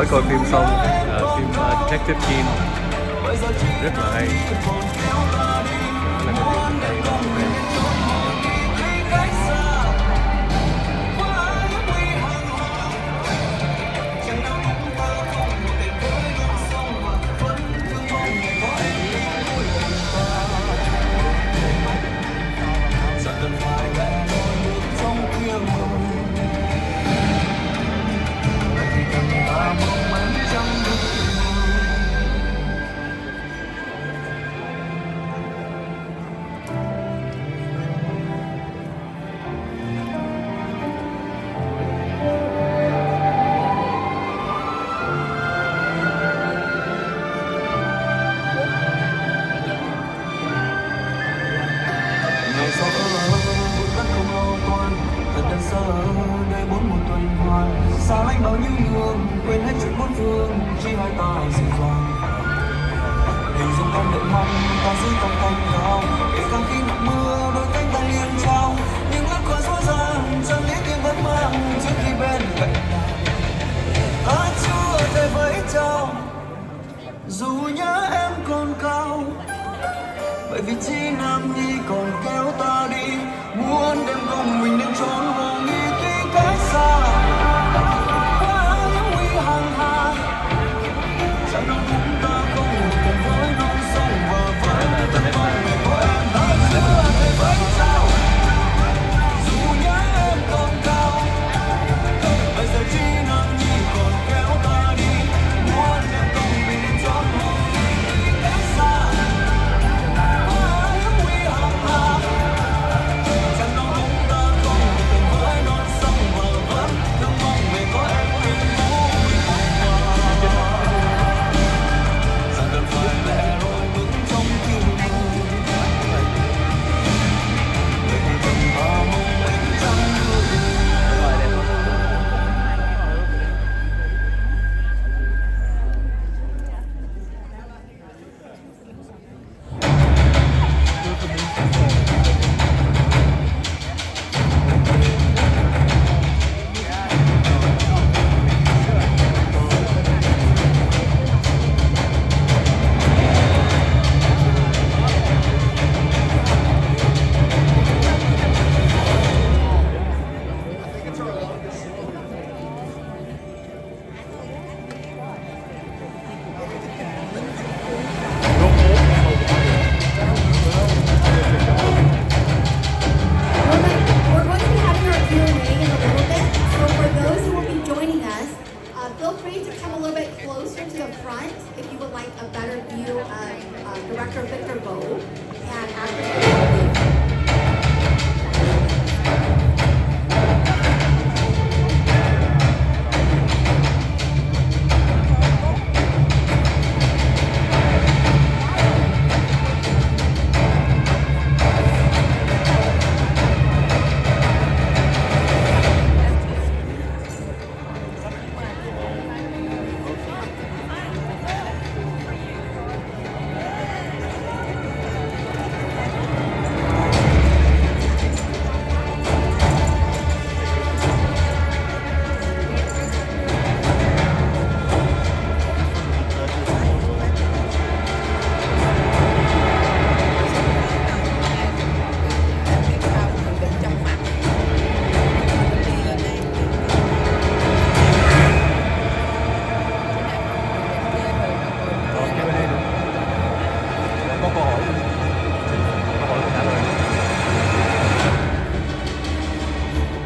mới coi phim xong, phim Detective Kiên rất là hay. Đó là cái phim hay đó. Sao anh bao nhiêu hương quên hết chuyện bốn phương chỉ hai ta dịu dàng hình dung em đợi mong ta giữ tầm thanh cao kể cả khi nặng mưa đôi cánh ta liền trao nhưng lắm còn dối dàng chân lý tim vẫn mang trước khi bên cạnh ta chưa thể với chào dù nhớ em còn cao bởi vì chi nam nhi còn kéo ta đi muốn đem cùng mình đến chốn vô nghi tuy cách xa.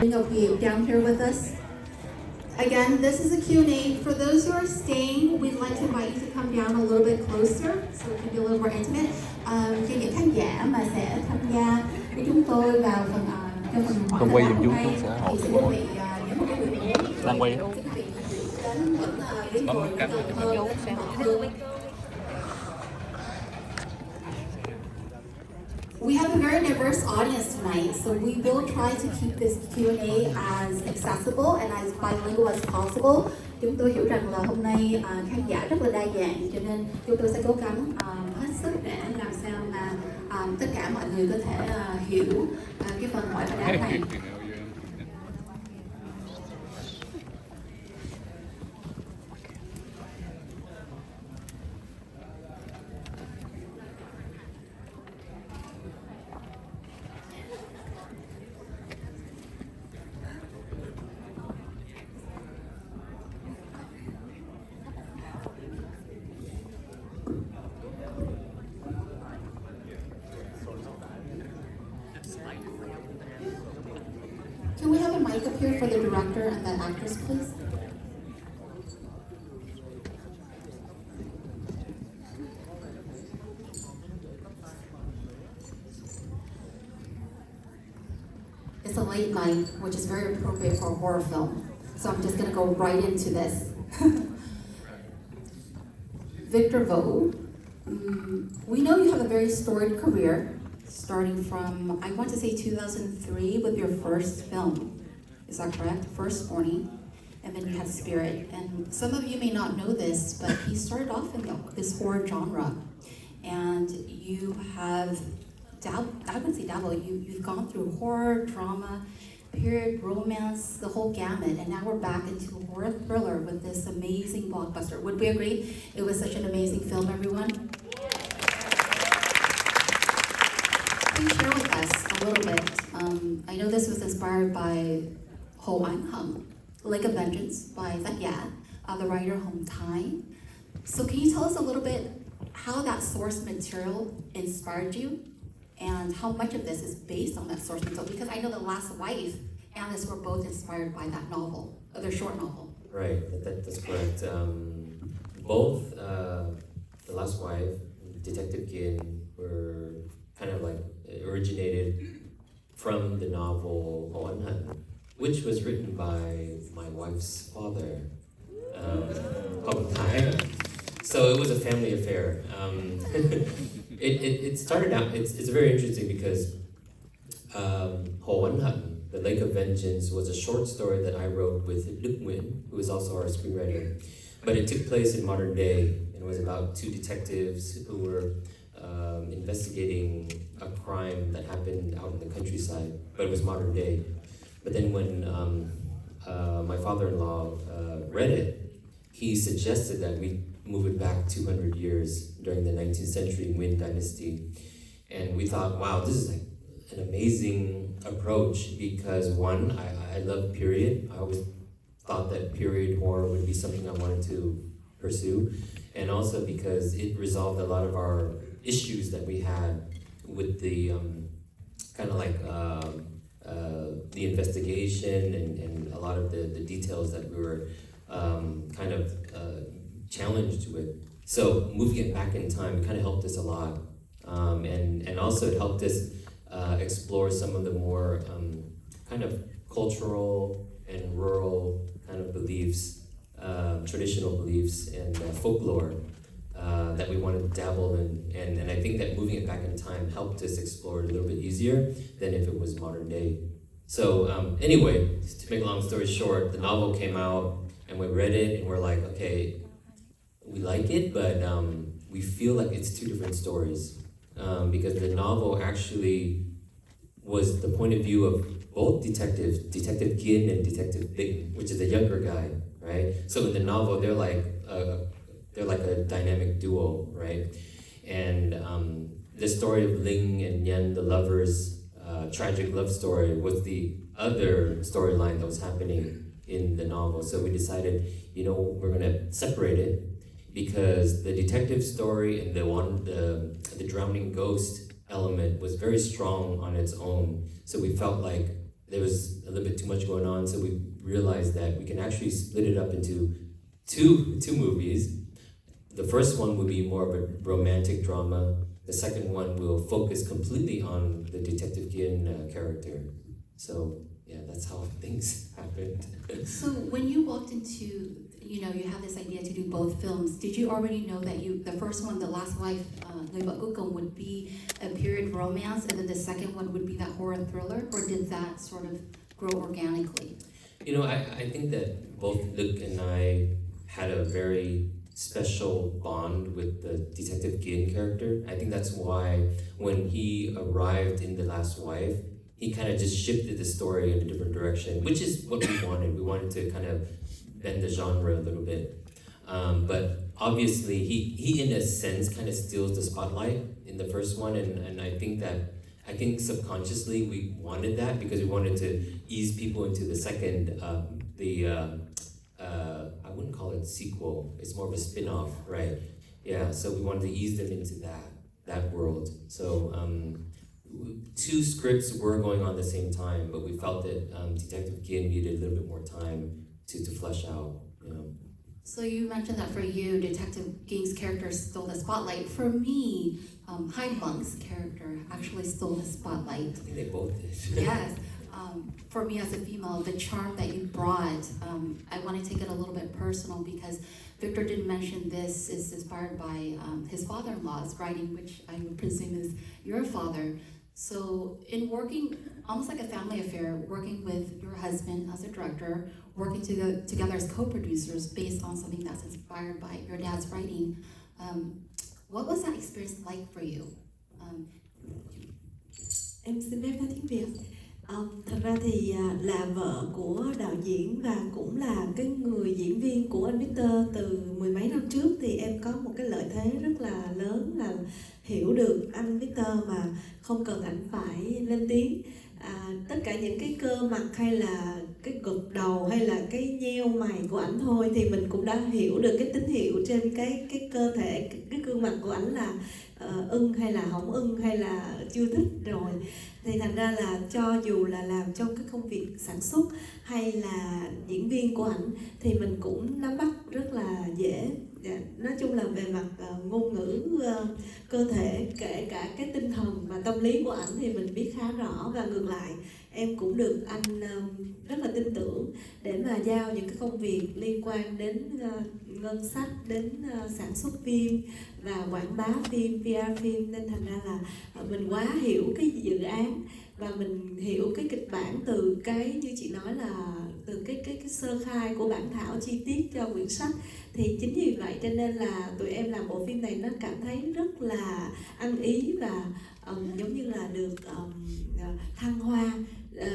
Ngọc down here with us. Again, this is a Q&A. For those who are staying, we'd like to invite you to come down a little bit closer so we can be a little more intimate. Cho những khán giả mà sẽ tham gia với chúng tôi vào phần trong phần hỏi không quay giùm chú sẽ hỏi thì quý vị những cái người đang quay đến những đến rồi hơn. We have a very diverse audience tonight, so we will try to keep this Q&A as accessible and as bilingual as possible. Chúng tôi hiểu rằng là hôm nay khán giả rất là đa dạng, cho nên chúng tôi sẽ cố gắng hết sức để làm sao mà tất cả mọi người có thể hiểu cái phần hỏi và đáp này. actor and that actress, please? It's a late night, which is very appropriate for a horror film. So I'm just going to go right into this. Victor Vo, we know you have a very storied career, starting from, I want to say 2003 with your first film. Is that correct? First Morning. And then you had Spirit. And some of you may not know this, but he started off in this horror genre. And you have, I wouldn't say dabble, you've gone through horror, drama, period, romance, the whole gamut. And now we're back into a horror thriller with this amazing blockbuster. Would we agree? It was such an amazing film, everyone. Please share with us a little bit. I know this was inspired by Ho An Hung, Lake of Vengeance by Zach Yat, the writer Home Time. So can you tell us a little bit how that source material inspired you and how much of this is based on that source material? Because I know The Last Wife and this were both inspired by that novel, their short novel. Right, that's correct. Both The Last Wife, Detective Kiên were kind of like originated from the novel Ho An Hung, which was written by my wife's father, Hong Thai. So it was a family affair. It started out, it's very interesting because Ho An Hung, The Lake of Vengeance, was a short story that I wrote with Đức Nguyen, who is also our screenwriter. But it took place in modern day, and it was about two detectives who were investigating a crime that happened out in the countryside, but it was modern day. But then when my father-in-law read it, he suggested that we move it back 200 years during the 19th century Nguyen dynasty. And we thought, wow, this is like an amazing approach because one, I love period. I always thought that period horror would be something I wanted to pursue. And also because it resolved a lot of our issues that we had with the kind of like the investigation and a lot of the details that we were kind of challenged with. So moving it back in time kind of helped us a lot. And also it helped us explore some of the more kind of cultural and rural kind of beliefs, traditional beliefs and folklore that we wanted to dabble in. And I think that moving it back in time helped us explore it a little bit easier than if it was modern day. So anyway, to make a long story short, the novel came out and we read it and we're like, okay, we like it, but we feel like it's two different stories. Because the novel actually was the point of view of both detectives, Detective Kiên and Detective Đinh, which is the younger guy, right? So in the novel, they're like a dynamic duo, right? And the story of Ling and Nhân, the lovers, tragic love story, was the other storyline that was happening in the novel. So we decided, we're gonna separate it because the detective story and the drowning ghost element was very strong on its own. So we felt like there was a little bit too much going on. So we realized that we can actually split it up into two movies. The first one would be more of a romantic drama. The second one will focus completely on the Detective Kiên character. So yeah, that's how things happened. So when you walked into, you have this idea to do both films, did you already know that the first one, The Last Wife, Người vợ cuối cùng, would be a period romance, and then the second one would be that horror thriller, or did that sort of grow organically? I think that both Luke and I had a very special bond with the Detective Kiên character. I think that's why when he arrived in The Last Wife, he kind of just shifted the story in a different direction, which is what we wanted. We wanted to kind of bend the genre a little bit. But obviously, he in a sense kind of steals the spotlight in the first one, and I think subconsciously we wanted that because we wanted to ease people into the second, I wouldn't call it sequel, it's more of a spin-off, right? Yeah, so we wanted to ease them into that world. So two scripts were going on at the same time, but we felt that Detective Kiên needed a little bit more time to flesh out, you know. So you mentioned that for you, Detective Kien's character stole the spotlight. For me, Hai Monk's character actually stole the spotlight. I think they both did. Yes. For me as a female, the charm that you brought, I want to take it a little bit personal because Victor didn't mention this is inspired by his father-in-law's writing, which I would presume is your father. So in working, almost like a family affair, working with your husband as a director, working together as co-producers based on something that's inspired by your dad's writing, what was that experience like for you? Em xin phép nói tiếng Việt. Thật ra thì là vợ của đạo diễn và cũng là cái người diễn viên của anh Victor từ mười mấy năm trước, thì em có một cái lợi thế rất là lớn là hiểu được anh Victor mà không cần ảnh phải lên tiếng. Tất cả những cái cơ mặt hay là cái gật đầu hay là cái nheo mày của ảnh thôi thì mình cũng đã hiểu được cái tín hiệu trên cái cơ thể, cái gương mặt của ảnh là ưng hay là không ưng hay là chưa thích rồi. Thì thành ra là cho dù là làm trong cái công việc sản xuất hay là diễn viên của ảnh thì mình cũng nắm bắt rất là dễ. Nói chung là về mặt ngôn ngữ, cơ thể, kể cả cái tinh thần và tâm lý của ảnh thì mình biết khá rõ. Và ngược lại em cũng được anh rất là tin tưởng để mà giao những cái công việc liên quan đến ngân sách, đến sản xuất phim và quảng bá phim, PR phim, nên thành ra là mình quá hiểu cái dự án và mình hiểu cái kịch bản từ cái như chị nói là từ cái sơ khai của bản thảo chi tiết cho quyển sách. Thì chính vì vậy cho nên là tụi em làm bộ phim này nó cảm thấy rất là ăn ý và giống như là được thăng hoa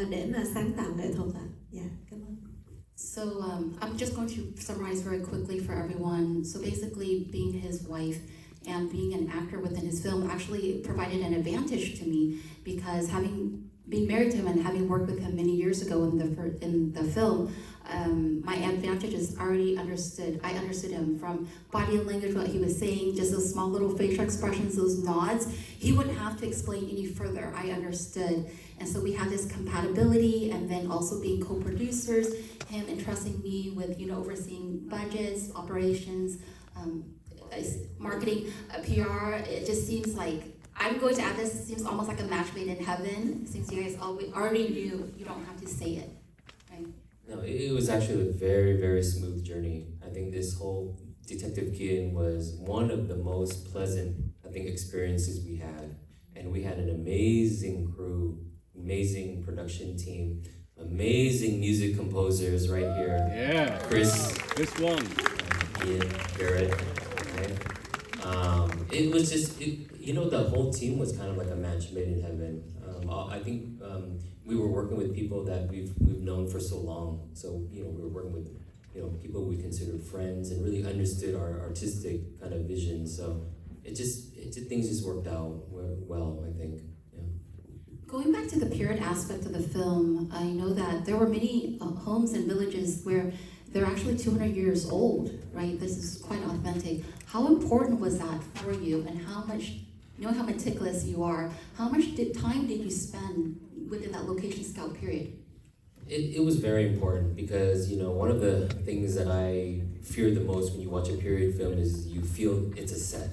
để mà sáng tạo nghệ thuật ạ. Dạ, cảm ơn. So I'm just going to summarize very quickly for everyone. So basically, being his wife and being an actor within his film actually provided an advantage to me because being married to him and having worked with him many years ago in the film, my advantage is already understood. I understood him from body language, what he was saying, just those small little facial expressions, those nods. He wouldn't have to explain any further. I understood. And so we have this compatibility, and then also being co-producers, him entrusting me with, overseeing budgets, operations, marketing, PR. It just seems like, I'm going to add this, it seems almost like a match made in heaven, since you guys already knew, you don't have to say it, right? No, it was actually a very, very smooth journey. I think this whole Detective Kiên was one of the most pleasant, experiences we had. And we had an amazing crew, amazing production team, amazing music composers right here. Yeah. Chris. This one. Ian, Garrett. Right? It was just, the whole team was kind of like a match made in heaven. I think we were working with people that we've known for so long. So, we were working with, people we considered friends and really understood our artistic kind of vision. So things just worked out well, I think. Yeah. Going back to the period aspect of the film, I know that there were many homes and villages where they're actually 200 years old, right? This is quite authentic. How important was that for you, and how much, how meticulous you are, how much time did you spend within that location scout period? It was very important because, one of the things that I fear the most when you watch a period film is you feel it's a set.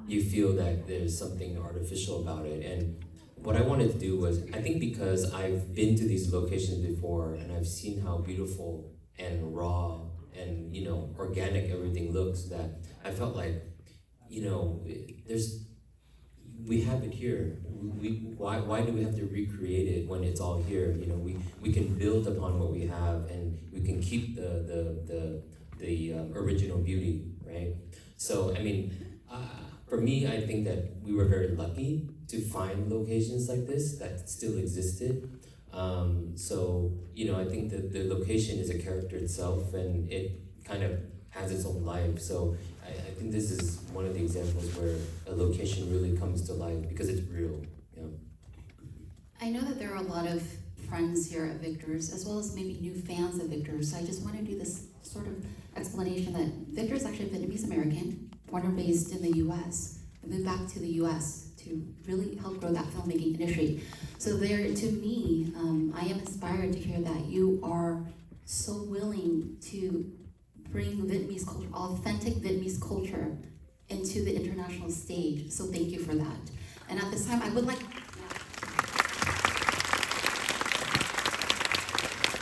You feel that there's something artificial about it. And what I wanted to do was, I think because I've been to these locations before and I've seen how beautiful and raw and, organic everything looks, that I felt like, we have it here. Why do we have to recreate it when it's all here? We can build upon what we have, and we can keep the original beauty, right? So, for me, I think that we were very lucky to find locations like this that still existed. I think that the location is a character itself, and it kind of has its own life. So I think this is one of the examples where a location really comes to life because it's real. I know that there are a lot of friends here at Victor's, as well as maybe new fans of Victor's. So I just want to do this sort of explanation that Victor is actually a Vietnamese American, born and raised in the U.S. and moved back to the U.S. to really help grow that filmmaking industry. So there, to me, I am inspired to hear that you are so willing to bring Vietnamese culture, authentic Vietnamese culture, into the international stage. So thank you for that. And at this time, I would like.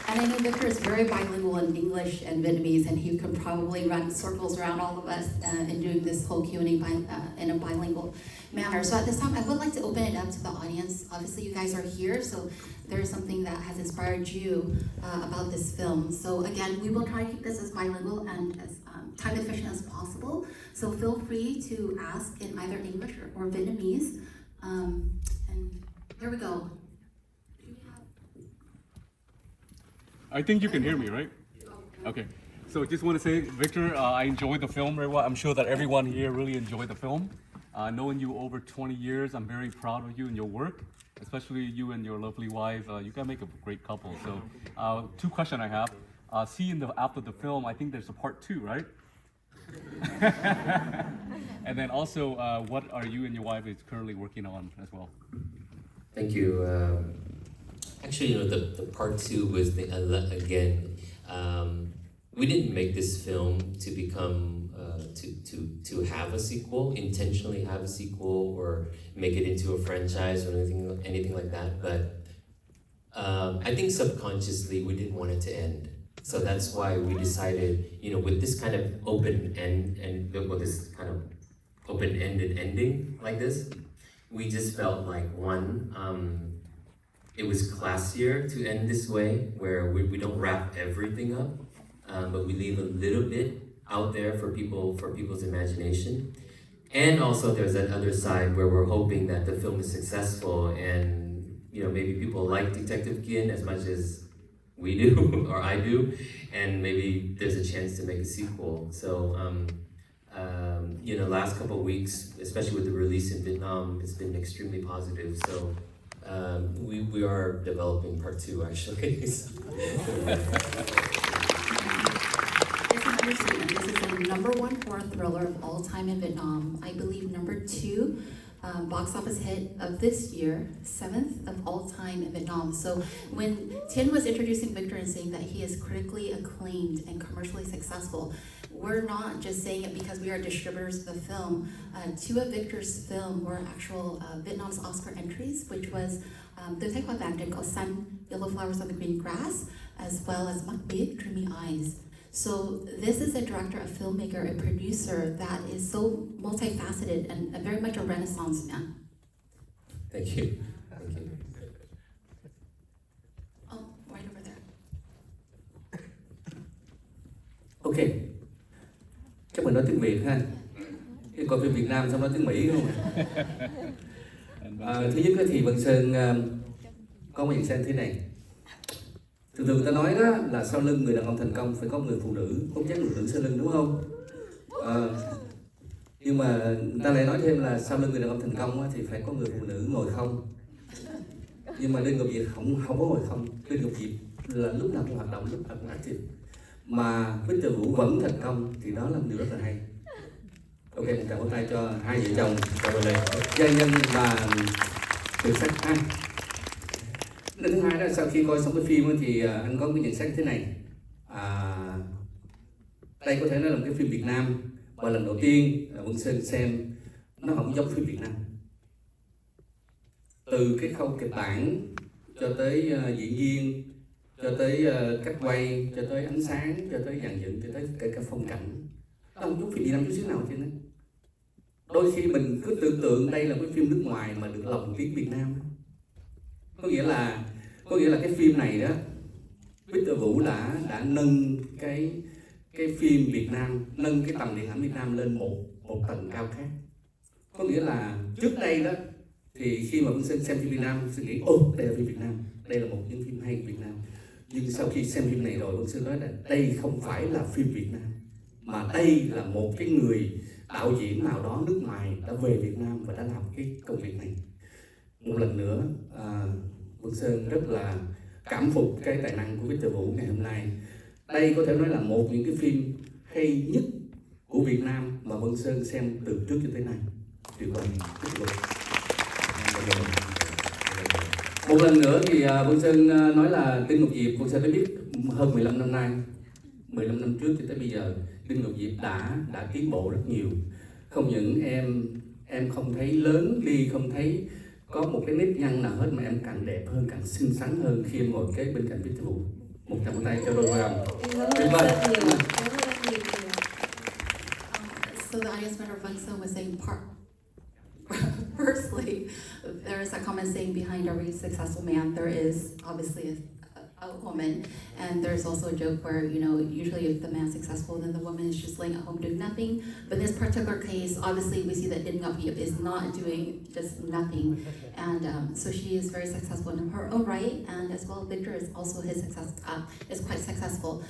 And I know Victor is very bilingual in English and Vietnamese, and he could probably run circles around all of us in doing this whole Q&A in a bilingual manner. So at this time, I would like to open it up to the audience. Obviously, you guys are here, so there is something that has inspired you about this film. So again, we will try to keep this as bilingual and as time efficient as possible. So feel free to ask in either English or Vietnamese. And there we go. I think you can hear me, right? Okay. So just want to say, Victor, I enjoyed the film very well. I'm sure that everyone here really enjoyed the film. Knowing you over 20 years, I'm very proud of you and your work, especially you and your lovely wife. You guys make a great couple. So, two questions I have. After the film, I think there's a part 2, right? And then also, what are you and your wife is currently working on as well? Thank you. Actually, the part 2 was again. We didn't make this film to become to have a sequel, intentionally have a sequel, or make it into a franchise or anything like that. But I think subconsciously we didn't want it to end. So that's why we decided, with this kind of this kind of open-ended ending like this, we just felt like it was classier to end this way, where we don't wrap everything up, but we leave a little bit out there for people's imagination. And also there's that other side where we're hoping that the film is successful and maybe people like Detective Kiên as much as we do or I do, and maybe there's a chance to make a sequel. So last couple of weeks, especially with the release in Vietnam, it's been extremely positive. So we are developing part 2 actually. It's an understatement. This is the #1 horror thriller of all time in Vietnam. I believe #2 box office hit of this year, 7th of all time in Vietnam. So when Tien was introducing Victor and saying that he is critically acclaimed and commercially successful, we're not just saying it because we are distributors of the film. 2 of Victor's film were actual Vietnam's Oscar entries, which was The Thái Hoa Vàng Trên Cỏ Xanh, Yellow Flowers on the Green Grass, as well as Mắt Biếc, Dreamy Eyes. So this is a director, a filmmaker, a producer that is so multifaceted and very much a renaissance man. Thank you. Thank you. Oh, right over there. Ok. Chắc mình nói tiếng Việt ha. Cái coi phim Việt Nam xong nói tiếng Mỹ không ạ? Thứ nhất thì Vân Sơn có một nhận xét thế này. Thường người ta nói đó là sau lưng người đàn ông thành công phải có người phụ nữ, không chắc người nữ sau lưng, đúng không? Nhưng mà người ta lại nói thêm là sau lưng người đàn ông thành công thì phải có người phụ nữ ngồi không. Nhưng mà Đinh Ngọc Diệp không có ngồi không. Đinh Ngọc Diệp là lúc nào cũng hoạt động, lúc nào cũng active. Mà Victor Vũ vẫn thành công thì đó là một điều rất là hay. Ok, một tràng vỗ tay cho hai vợ chồng gia nhân và thực sắc ha. Thứ hai đó, sau khi coi xong cái phim thì anh có cái nhận xét thế này. Đây có thể nói là một cái phim Việt Nam và lần đầu tiên Vân Sơn xem nó không giống phim Việt Nam. Từ cái khâu kịch bản cho tới diễn viên, cho tới cách quay, cho tới ánh sáng, cho tới dàn dựng, cho tới kể cả phong cảnh, nó không giống phim Việt Nam chút xíu nào trên đấy. Đôi khi mình cứ tưởng tượng đây là một phim nước ngoài mà được lồng tiếng Việt Nam. Có nghĩa là cái phim này đó, Victor Vũ đã nâng cái phim Việt Nam, nâng cái tầm điện ảnh Việt Nam lên một tầng cao khác. Có nghĩa là trước đây đó thì khi mà Vân Sơn xem phim Việt Nam sẽ nghĩ đây là phim Việt Nam, đây là một những phim hay của Việt Nam. Nhưng sau khi xem phim này rồi, Vân Sơn nói là đây không phải là phim Việt Nam, mà đây là một cái người đạo diễn nào đó nước ngoài đã về Việt Nam và đã làm cái công việc này. Một lần nữa, Vân Sơn rất là cảm phục cái tài năng của Victor Vũ ngày hôm nay. Đây có thể nói là một những cái phim hay nhất của Việt Nam mà Vân Sơn xem từ trước cho tới nay. Tuyệt vời. Một lần nữa thì Vân Sơn nói là Đinh Ngọc Diệp, Vân Sơn đã biết hơn 15 năm nay, 15 năm trước cho tới bây giờ, Đinh Ngọc Diệp đã tiến bộ rất nhiều. Không những em không thấy lớn đi, không thấy có một cái nếp nhăn nào hết, mà em càng đẹp hơn, càng xinh xắn hơn khi em ngồi kế bên cạnh Victor Vũ. Một tràng tay cho đôi hoa hồng. Tuyệt vời. So the audience member Vân Sơn was saying firstly, there's a comment saying behind every successful man there is obviously a woman, and there's also a joke where, you know, usually if the man's successful, then the woman is just laying at home doing nothing. But in this particular case, obviously we see that Đinh Ngọc Diệp is not doing just nothing, and so she is very successful in her own right, and as well Victor is also is quite successful.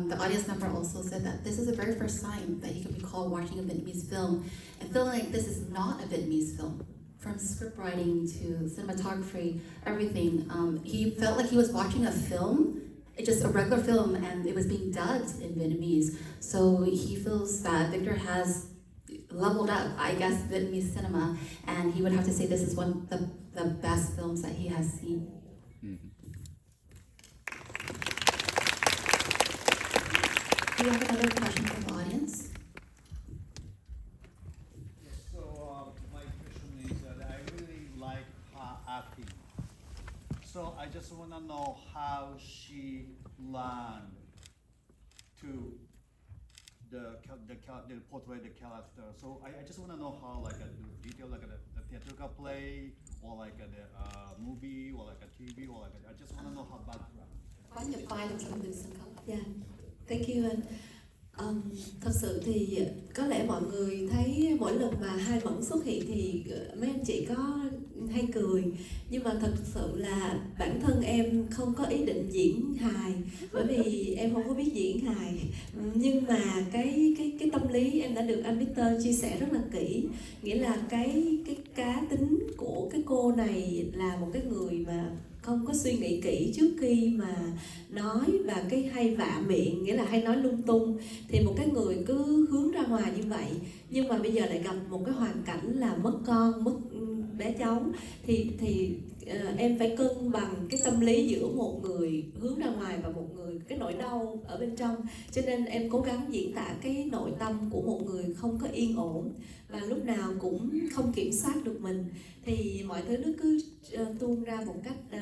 The audience member also said that this is the very first time that he can recall watching a Vietnamese film and feeling like this is not a Vietnamese film. From script writing to cinematography, everything. He felt like he was watching a film, just a regular film, and it was being dubbed in Vietnamese. So he feels that Victor has leveled up, I guess, Vietnamese cinema, and he would have to say this is one of the best films that he has seen. Do you have another question from the audience? So I just want to know how she learned to portray the character. So I just want to know how, like a detail, like a theatrical play, or like a movie, or like a TV, or like I just want to know her background. Có nhập vai trong sân khấu. Yeah, thank you anh. Thật sự thì có lẽ mọi người thấy mỗi lần mà Hai Mẫn xuất hiện thì mấy anh chị có hay cười, nhưng mà thật sự là bản thân em không có ý định diễn hài, bởi vì em không có biết diễn hài. Nhưng mà cái tâm lý em đã được anh Victor chia sẻ rất là kỹ, nghĩa là cái cá tính của cái cô này là một cái người mà không có suy nghĩ kỹ trước khi mà nói, và cái hay vạ miệng, nghĩa là hay nói lung tung. Thì một cái người cứ hướng ra ngoài như vậy, nhưng mà bây giờ lại gặp một cái hoàn cảnh là mất con, mất bé cháu, thì em phải cân bằng cái tâm lý giữa một người hướng ra ngoài và một người cái nỗi đau ở bên trong. Cho nên em cố gắng diễn tả cái nội tâm của một người không có yên ổn và lúc nào cũng không kiểm soát được mình, thì mọi thứ nó cứ tuôn ra một cách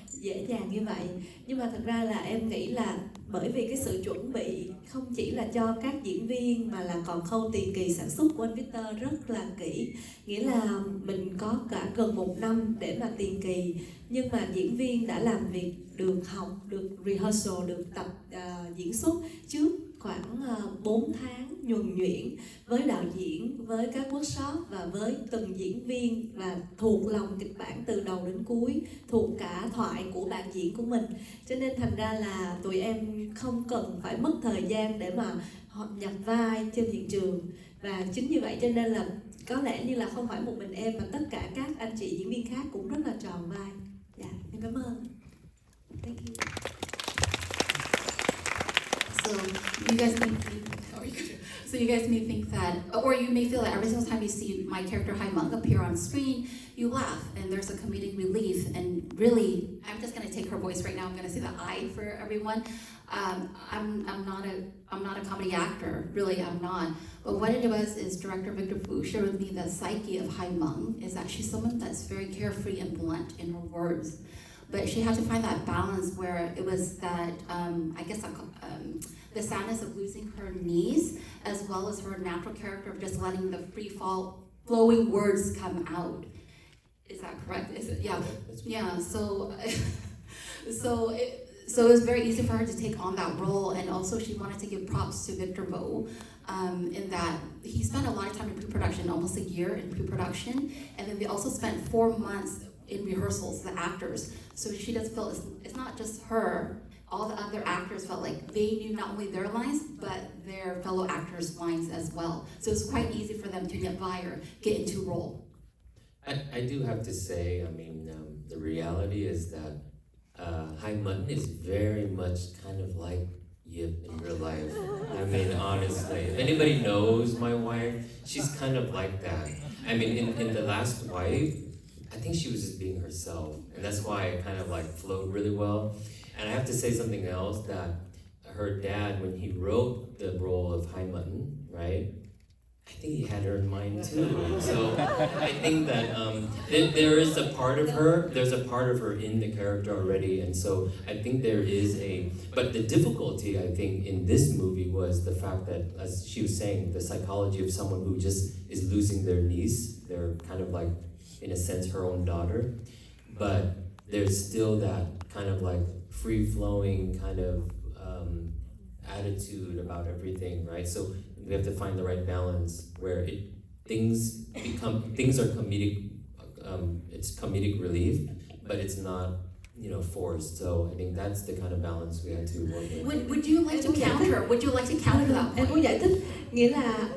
dễ dàng như vậy. Nhưng mà thật ra là em nghĩ là bởi vì cái sự chuẩn bị không chỉ là cho các diễn viên mà là còn khâu tiền kỳ sản xuất của anh Victor rất là kỹ. Nghĩa là mình có cả gần 1 năm để mà tiền kỳ, nhưng mà diễn viên đã làm việc, được học, được rehearsal, được tập diễn xuất trước khoảng 4 tháng nhuần nhuyễn với đạo diễn, với các workshop và với từng diễn viên, và thuộc lòng kịch bản từ đầu đến cuối, thuộc cả thoại của bạn diễn của mình. Cho nên thành ra là tụi em không cần phải mất thời gian để mà họ nhập vai trên hiện trường. Và chính như vậy cho nên là có lẽ như là không phải một mình em mà tất cả các anh chị diễn viên khác cũng rất là tròn vai. Dạ, em cảm ơn. Thank you. So you guys may think that, or you may feel that every single time you see my character Hai Mẫn appear on screen, you laugh and there's a comedic relief. And really, I'm just going to take her voice right now. I'm going to say the I for everyone. I'm not a comedy actor, really. I'm not. But what it was is director Victor Fu shared with me the psyche of Hai Mẫn is that she's someone that's very carefree and blunt in her words. But she had to find that balance where it was that, I guess, the sadness of losing her niece, as well as her natural character of just letting the flowing words come out. Is that correct? Is it? Yeah. Yeah. So it was very easy for her to take on that role, and also she wanted to give props to Victor Vo, in that he spent a lot of time in pre-production, almost a year in pre-production, and then they also spent 4 months in rehearsals, the actors. So she does feel it's not just her. All the other actors felt like they knew not only their lines, but their fellow actors' lines as well. So it's quite easy for them to get by or get into role. I do have to say, I mean, the reality is that Hai Mẫn is very much kind of like Yip in real life. I mean, honestly, if anybody knows my wife, she's kind of like that. I mean, in The Last Wife, I think she was just being herself, and that's why it kind of like flowed really well. And I have to say something else, that her dad, when he wrote the role of Hai Mẫn, right? I think he had her in mind too. So I think that there is a part of her, there's a part of her in the character already, and so I think there is but the difficulty I think in this movie was the fact that, as she was saying, the psychology of someone who just is losing their niece, they're kind of like, in a sense, her own daughter, but there's still that kind of like free-flowing kind of attitude about everything, right? So we have to find the right balance where things are comedic, it's comedic relief, but it's not, forced. So I think that's the kind of balance we had to work with. Would you like to counter? Would you like to counter that Em point? muốn giải thích, nghĩa là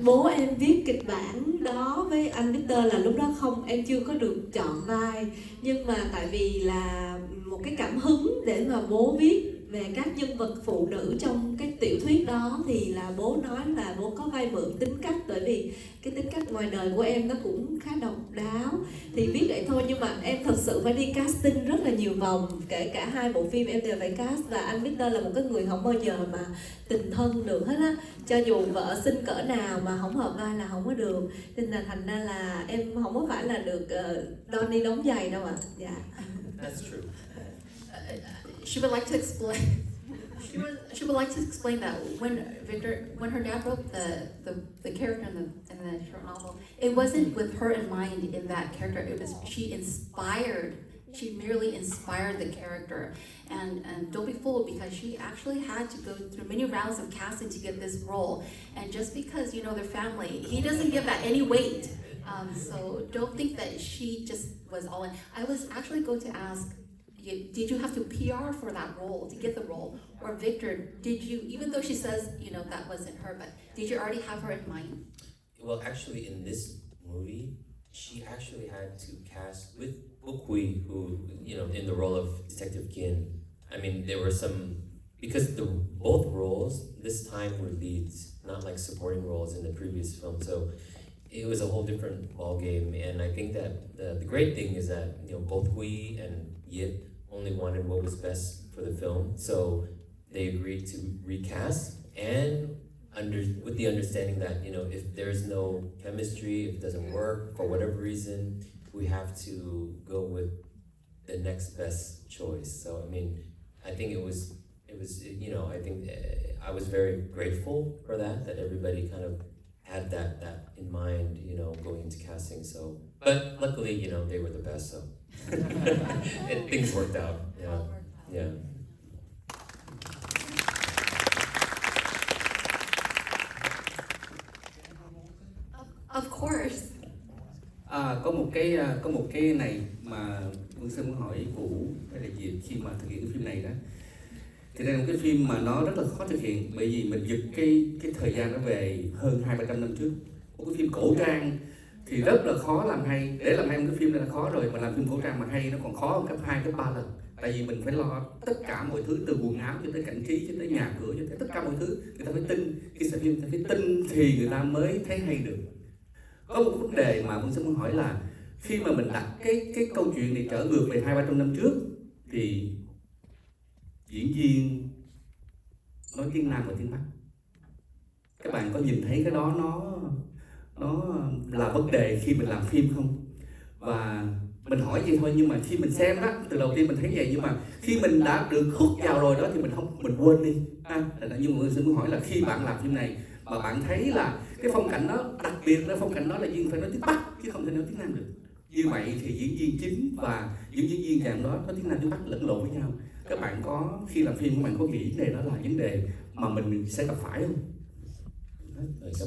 bố em viết kịch bản đó với anh Victor là lúc đó em chưa có được chọn vai, nhưng mà tại vì là một cái cảm hứng để mà bố viết về các nhân vật phụ nữ trong cái tiểu thuyết đó, thì là bố nói là bố có vai mượn tính cách, bởi vì cái tính cách ngoài đời của em nó cũng khá độc đáo, thì viết vậy thôi. Nhưng mà em thật sự phải đi casting rất là nhiều vòng, kể cả 2 bộ phim em đều phải cast, và anh Victor là một cái người không bao giờ mà tình thân được hết á, cho dù vợ xinh cỡ nào mà không hợp vai là không có được, nên là thành ra là em không có phải là được Donnie đóng giày đâu ạ. Dạ. That's true. She would like to explain. She would like to explain that when her dad wrote the character in the short novel, it wasn't with her in mind in that character. It was she merely inspired the character, and don't be fooled, because she actually had to go through many rounds of casting to get this role. And just because their family, he doesn't give that any weight. So don't think that she just was all in. I was actually going to ask, did you have to PR for that role to get the role, or Victor, did you, even though she says that wasn't her, but did you already have her in mind? Well, actually, in this movie, she actually had to cast with Book Hui, who in the role of Detective Kiên. I mean, there were because both roles this time were leads, not like supporting roles in the previous film. So it was a whole different ball game, and I think that the great thing is that both Hui and Diệp only wanted what was best for the film, so they agreed to recast, and with the understanding that if there's no chemistry, if it doesn't work for whatever reason, we have to go with the next best choice. So I mean, I think it was I think I was very grateful for that everybody kind of had that in mind, going into casting. So, but luckily, they were the best, so things worked out. Yeah. Of course. Có một cái này mà Vương Sơn muốn hỏi Vũ hay là Diệp khi mà thực hiện cái phim này đó. Thì đây là một cái phim mà nó rất là khó thực hiện, bởi vì mình giật cái thời gian nó về hơn 200-300 năm trước. Một cái phim cổ trang thì rất là khó làm hay. Để làm hay một cái phim này là khó rồi, mà làm phim cổ trang mà hay nó còn khó hơn gấp 2, gấp 3 lần. Tại vì mình phải lo tất cả mọi thứ, từ quần áo cho tới cảnh trí, cho tới nhà cửa, cho tới tất cả mọi thứ. Người ta phải tin, khi xem phim người ta phải tin thì người ta mới thấy hay được. Có một vấn đề mà Vương Sơn muốn hỏi là khi mà mình đặt cái câu chuyện này trở ngược về 200-300 năm trước, thì diễn viên nói tiếng Nam và tiếng Bắc, các bạn có nhìn thấy cái đó nó là vấn đề khi mình làm phim không? Và mình hỏi vậy thôi, nhưng mà khi mình xem đó, từ đầu tiên mình thấy vậy, nhưng mà khi mình đã được hút vào rồi đó thì mình quên đi. Nhưng mà tôi muốn hỏi là khi bạn làm phim này mà bạn thấy là cái phong cảnh đó, đặc biệt là phong cảnh đó là diễn phải nói tiếng Bắc chứ không thể nói tiếng Nam được. Như vậy thì diễn viên chính và những diễn viên chàng đó nói tiếng Nam tiếng Bắc lẫn lộn với nhau. Các bạn có, khi làm phim các bạn có nghĩ vấn đề đó là vấn đề mà mình sẽ gặp phải không? So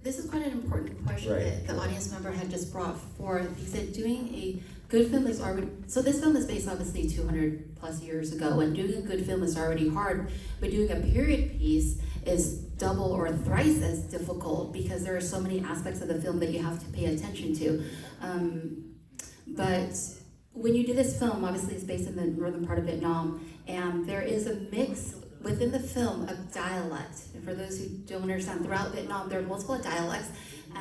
this is quite an important question that the audience member had just brought forth. He said doing a good film is already, so this film is based obviously 200 plus years ago, and doing a good film is already hard, but doing a period piece is double or thrice as difficult because there are so many aspects of the film that you have to pay attention to. But when you do this film, obviously it's based in the northern part of Vietnam, and there is a mix within the film a dialect. And for those who don't understand, throughout Vietnam there are multiple dialects,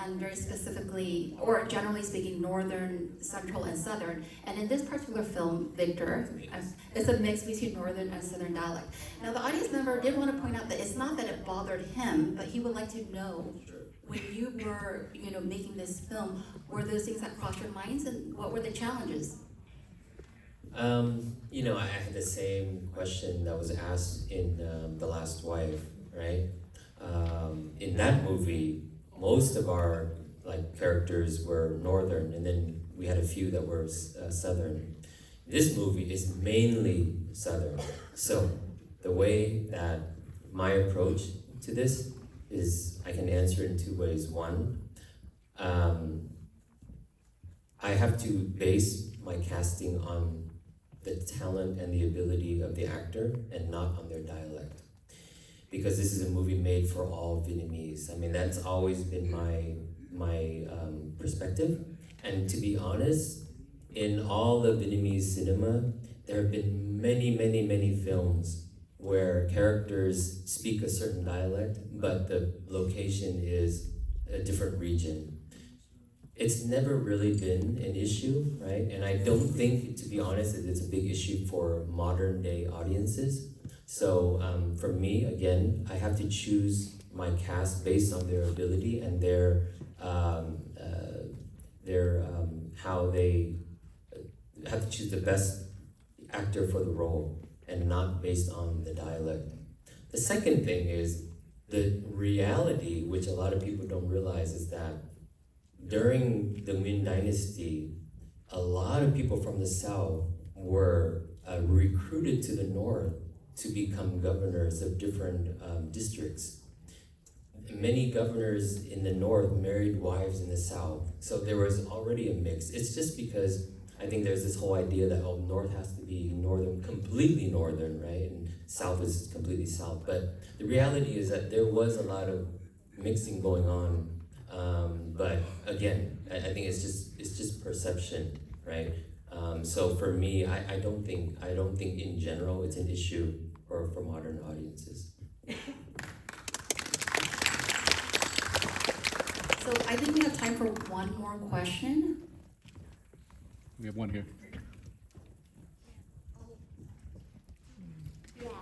and very specifically, or generally speaking, northern, central, and southern. And in this particular film, Victor, it's a mix between northern and southern dialect. Now, the audience member did want to point out that it's not that it bothered him, but he would like to know, when you were, making this film, were those things that crossed your minds, and what were the challenges? I had the same question that was asked in The Last Wife, right? In that movie, most of our characters were northern, and then we had a few that were southern. This movie is mainly southern. So the way that my approach to this is, I can answer in two ways. One, I have to base my casting on the talent and the ability of the actor and not on their dialect. Because this is a movie made for all Vietnamese. I mean, that's always been my perspective. And to be honest, in all the Vietnamese cinema, there have been many films where characters speak a certain dialect, but the location is a different region. It's never really been an issue, right? And I don't think, to be honest, that it's a big issue for modern day audiences. So for me, again, I have to choose my cast based on their ability and their how they have to choose the best actor for the role and not based on the dialect. The second thing is the reality, which a lot of people don't realize, is that during the Nguyen Dynasty, a lot of people from the South were recruited to the North to become governors of different districts. Many governors in the North married wives in the South, so there was already a mix. It's just because I think there's this whole idea that North has to be northern, completely northern, right? And South is completely South. But the reality is that there was a lot of mixing going on. But again, I think it's just perception, right? So for me, I don't think in general it's an issue for modern audiences. So I think we have time for one more question. We have one here.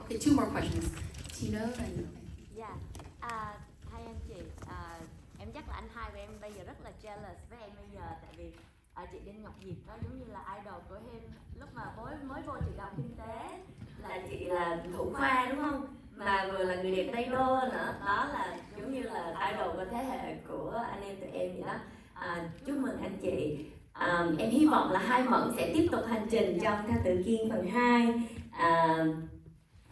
Okay, two more questions. Tino and... Hai anh chị, em chắc là anh hai của em bây giờ rất là jealous với em bây giờ, tại vì chị Đinh Ngọc Diệp đó giống như là idol của em lúc mà mới vô trường đại học kinh tế, là chị là thủ khoa đúng không? Mà vừa là người đẹp Tây Đô nữa, đó là giống như là idol của thế hệ của anh em tụi em vậy đó. Chúc mừng anh chị. Em hy vọng là Hai Mẫn sẽ tiếp tục hành trình trong Ca Từ Kiên phần 2,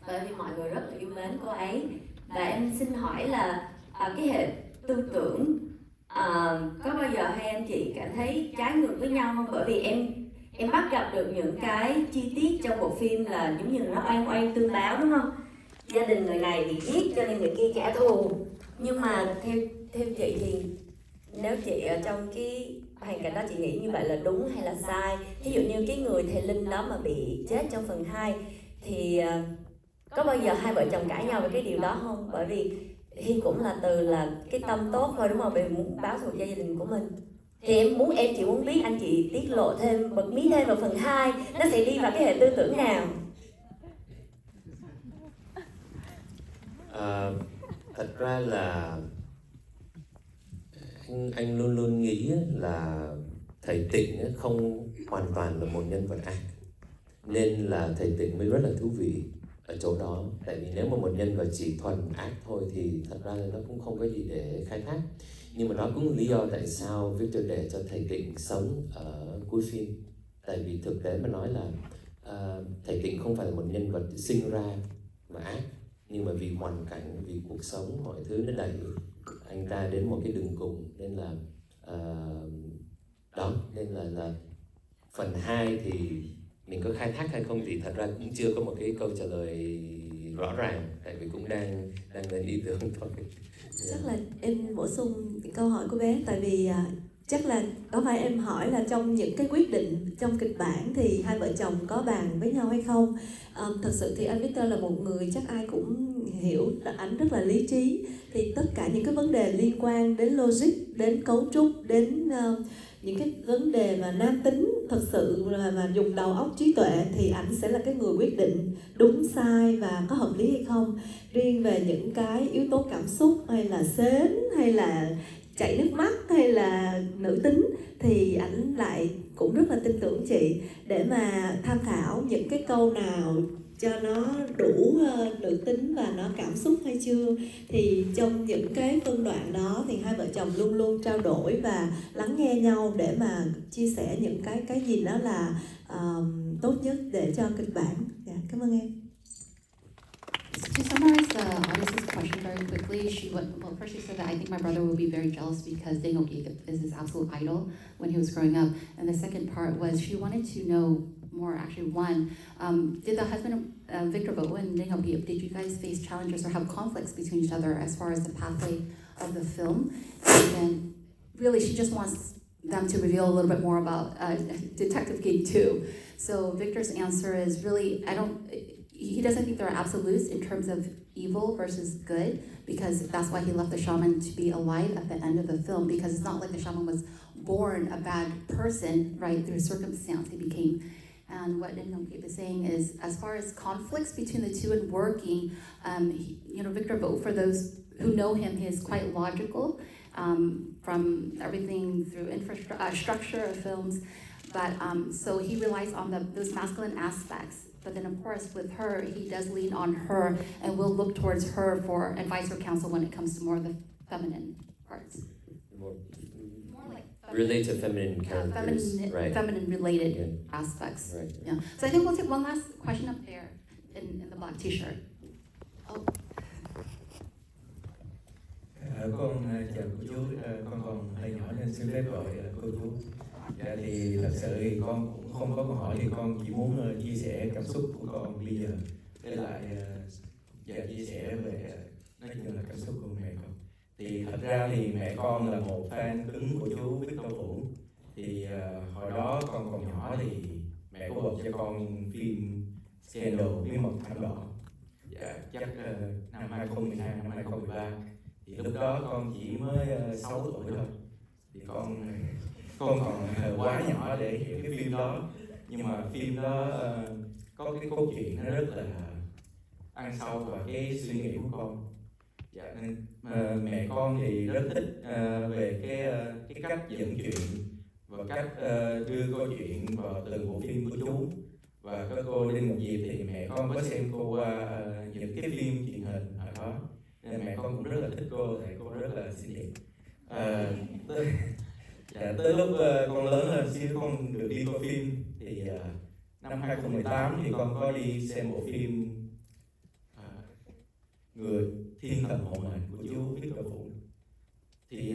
bởi vì mọi người rất là yêu mến cô ấy. Và em xin hỏi là cái hệ tư tưởng có bao giờ hai anh chị cảm thấy trái ngược với nhau không? Bởi vì em bắt gặp được những cái chi tiết trong bộ phim là giống như là nó oan oan tương báo đúng không? Gia đình người này bị giết cho nên người kia trả thù. Nhưng mà theo chị thì nếu chị ở trong cái hoàn cảnh đó, chị nghĩ như vậy là đúng hay là sai? Ví dụ như cái người thầy Linh đó mà bị chết trong phần 2 thì có bao giờ hai vợ chồng cãi nhau về cái điều đó không? Bởi vì Hy cũng là từ là cái tâm tốt thôi đúng không? Vì muốn báo thù cho gia đình của mình. Thì em chỉ muốn biết anh chị tiết lộ thêm, bật mí thêm vào phần 2, nó sẽ đi vào cái hệ tư tưởng nào? Thật ra là anh luôn luôn nghĩ là thầy Tịnh không hoàn toàn là một nhân vật ác, nên là thầy Tịnh mới rất là thú vị ở chỗ đó. Tại vì nếu mà một nhân vật chỉ thuần ác thôi thì thật ra là nó cũng không có gì để khai thác. Nhưng mà đó cũng là lý do tại sao Victor để cho thầy Tịnh sống ở cuối phim. Tại vì thực tế mà nói là thầy Tịnh không phải là một nhân vật sinh ra mà ác, nhưng mà vì hoàn cảnh, vì cuộc sống, mọi thứ nó đẩy anh ta đến một cái đường cùng. Nên là đó, nên là phần 2 thì mình có khai thác hay không thì thật ra cũng chưa có một cái câu trả lời rõ ràng, tại vì cũng đang lên ý tưởng thôi. Chắc là em bổ sung câu hỏi của bé, tại vì Chắc là có phải em hỏi là trong những cái quyết định trong kịch bản thì hai vợ chồng có bàn với nhau hay không? Thật sự thì anh Victor là một người chắc ai cũng hiểu là anh rất là lý trí. Thì tất cả những cái vấn đề liên quan đến logic, đến cấu trúc, đến những cái vấn đề mà nam tính thật sự mà dùng đầu óc trí tuệ thì ảnh sẽ là cái người quyết định đúng sai và có hợp lý hay không. Riêng về những cái yếu tố cảm xúc hay là sến hay là chảy nước mắt hay là nữ tính thì ảnh lại cũng rất là tin tưởng chị để mà tham khảo những cái câu nào cho nó đủ nữ tính và nó cảm xúc hay chưa. Thì trong những cái phân đoạn đó thì hai vợ chồng luôn luôn trao đổi và lắng nghe nhau để mà chia sẻ những cái gì đó là tốt nhất để cho kịch bản. Dạ, cảm ơn em. To summarize the audience's question very quickly, first she said that I think my brother will be very jealous because Đinh Ngọc is his absolute idol when he was growing up. And the second part was she wanted to know more, actually one, did the husband Victor Vũ and Đinh Ngọc, did you guys face challenges or have conflicts between each other as far as the pathway of the film? And then really she just wants them to reveal a little bit more about Detective Kiên too. So Victor's answer is really, he doesn't think there are absolutes in terms of evil versus good, because that's why he left the shaman to be alive at the end of the film, because it's not like the shaman was born a bad person, right, through circumstance he became. And what Ngọc is saying is, as far as conflicts between the two and working, Victor Vũ, for those who know him, he is quite logical from everything through structure of films, but so he relies on those masculine aspects. But then, of course, with her, he does lean on her and will look towards her for advice or counsel when it comes to more of the feminine parts. More like relate to feminine characters, right? Feminine related aspects. Right. Yeah. So I think we'll take one last question up there in the black T-shirt. Oh. Con chào cô chú, con còn hơi nhỏ nên xin phép gọi cô chú. Dạ thì thật sự thì con cũng không có câu hỏi, thì con chỉ muốn chia sẻ cảm xúc của con bây giờ với lại chia sẻ về nói chung là cảm xúc của mẹ con. Thì thật ra thì mẹ con là một fan cứng của chú Victor Vũ. Thì hồi đó con còn nhỏ thì mẹ có bật cho con phim Scandal bí mật thảm đỏ. Dạ chắc năm 2012, năm 2013. Thì lúc đó con chỉ mới 6 tuổi thôi. Thì con còn quá nhỏ để hiểu cái phim đó, nhưng mà phim đó có cái câu chuyện nó rất là ăn sâu vào cái suy nghĩ của con. Dạ, nên mẹ con thì rất thích về cái cách dẫn chuyện và cách đưa câu chuyện vào từng bộ phim của chú. Và có cô Đinh Ngọc Diệp thì mẹ con có xem cô qua những cái phim truyền hình ở đó, nên mẹ con cũng rất là thích cô, tại cô rất là xinh đẹp. Tới lúc con lớn hơn xíu con được đi coi phim thì năm 2018 thì con có đi xem bộ phim Người Thiên Thần Hộ Mệnh của chú Victor Vũ. Thì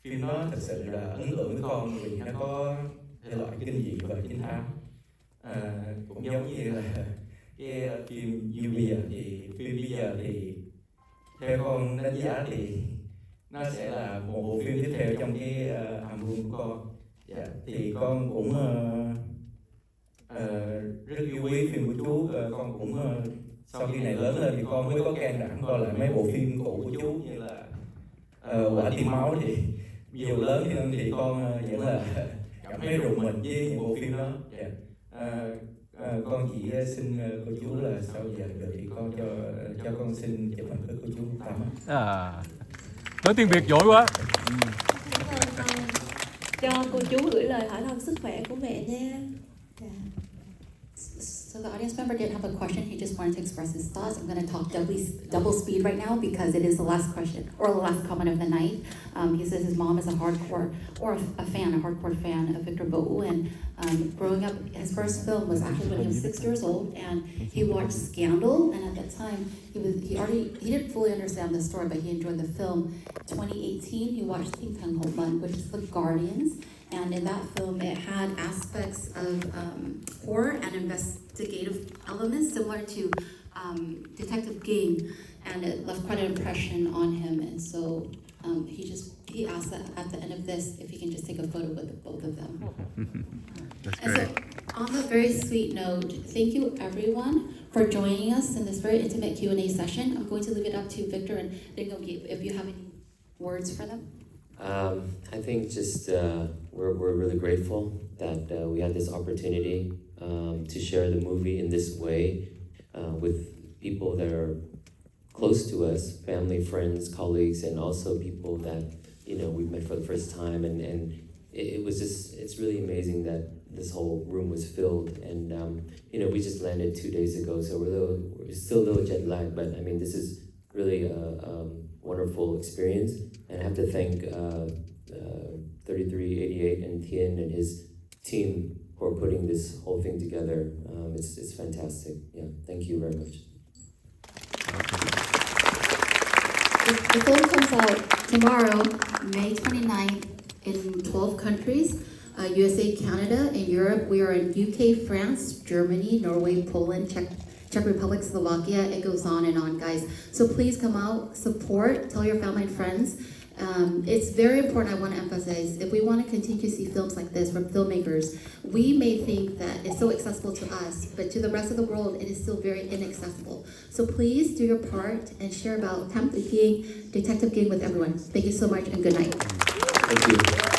phim đó thật sự là ấn tượng với con vì nó có thể loại kinh dị và trinh thám, cũng giống như là cái phim như bây giờ. Thì phim bây giờ thì theo con đánh giá thì nó sẽ là một bộ phim tiếp theo trong cái album của con. Dạ, thì con cũng rất yêu quý phim của chú. Con cũng sau khi này lớn lên thì con mới có can đảm coi lại mấy bộ phim cũ của chú như là Quả Tim Máu. Thì dù lớn thì con vẫn là cảm thấy rùng mình với những bộ phim đó. Dạ. Con chỉ xin cô chú là sau giờ được thì con cho con xin chụp hình với cô chú Thám. Nói tiếng Việt giỏi quá. Cho cô chú gửi lời hỏi thăm sức khỏe của mẹ nha. So the audience member didn't have a question, he just wanted to express his thoughts. I'm going to talk double speed right now because it is the last question, or the last comment of the night. He says his mom is a hardcore fan of Victor Vũ, and growing up, his first film was actually when he was 6 years old, and he watched Scandal, and at that time, he didn't fully understand the story, but he enjoyed the film. 2018, he watched Phim Thám, which is The Guardians, and in that film, it had aspects of horror and investigative elements similar to Detective Kiên, and it left quite an impression on him. And so he asked that at the end of this if he can just take a photo with both of them. That's And great. so, on that very sweet note, thank you everyone for joining us in this very intimate Q&A session. I'm going to leave it up to Victor and Đinh if you have any words for them. I think just we're really grateful that we had this opportunity to share the movie in this way with people that are close to us, family, friends, colleagues, and also people that we met for the first time. And it was just, it's really amazing that this whole room was filled. And we just landed 2 days ago, so we're still a little jet lagged. But I mean, this is really a wonderful experience. And I have to thank 3388 and Kiên and his team for putting this whole thing together. It's fantastic. Yeah, thank you very much. The film comes out tomorrow, May 29th, in 12 countries, USA, Canada, and Europe. We are in UK, France, Germany, Norway, Poland, Czech Republic, Slovakia. It goes on and on, guys. So please come out, support, tell your family and friends. It's very important, I want to emphasize, if we want to continue to see films like this from filmmakers, we may think that it's so accessible to us, but to the rest of the world, it is still very inaccessible. So please do your part and share about Thám Tử Kiên, Detective Kiên with everyone. Thank you so much and good night. Thank you.